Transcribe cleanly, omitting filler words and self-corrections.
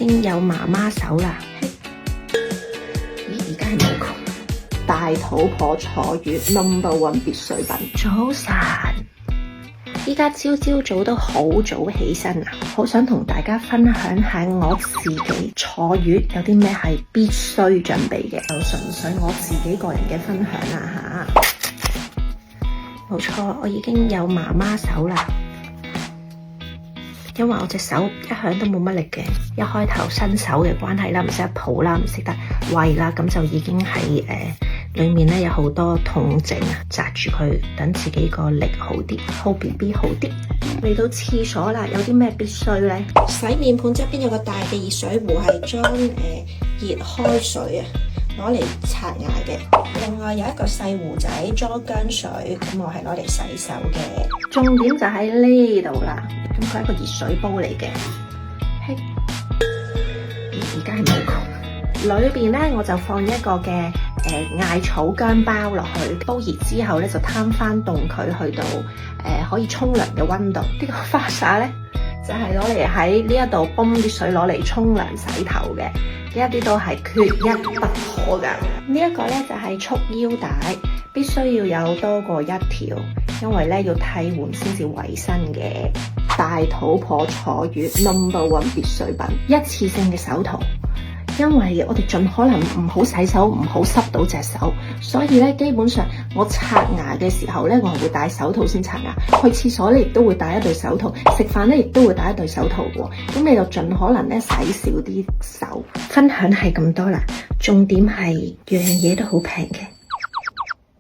已經有媽媽手啦。咦，而家係冇窮大肚婆坐月 No.1 必需品。早晨，依家朝早都好早起身啊，好想同大家分享下我自己坐月有啲咩係必須準備嘅，就純粹我自己個人嘅分享啦吓。冇錯，我已經有媽媽手啦。因為我隻手一向都冇乜力嘅，一開頭新手嘅關係啦，唔識得抱啦，唔識得餵啦，咁就已經喺裏面咧有好多痛症啊，紮住佢，等自己個力好啲，hold BB 好啲。嚟到廁所啦，有啲咩必須咧？洗面盤側邊有個大嘅熱水壺，係裝熱開水啊，攞嚟刷牙嘅。另外有一個細壺仔裝薑水，咁我係攞嚟洗手嘅。重點就喺呢度啦，咁佢係一個熱水煲嚟嘅。而家係冇窮，裏邊咧我就放一個嘅艾草薑包落去，煲熱之後咧就攤翻凍佢去到可以沖涼嘅溫度。呢個花灑咧就係攞嚟喺呢一度泵啲水攞嚟沖涼洗頭嘅，呢一啲都係缺一不可噶。呢一個咧就係束腰帶，必須要有多過一條，因為咧要替換先至衛生嘅。大肚婆坐月 No.1 必需品，一次性嘅手套。因為我哋盡可能唔好洗手，唔好濕到隻手，所以咧基本上我刷牙嘅時候咧，我係會戴手套先刷牙。去廁所咧亦都會戴一對手套，食飯咧亦都會戴一對手套喎。咁你就盡可能咧洗少啲手。分享係咁多啦，重點係樣嘢都好平嘅。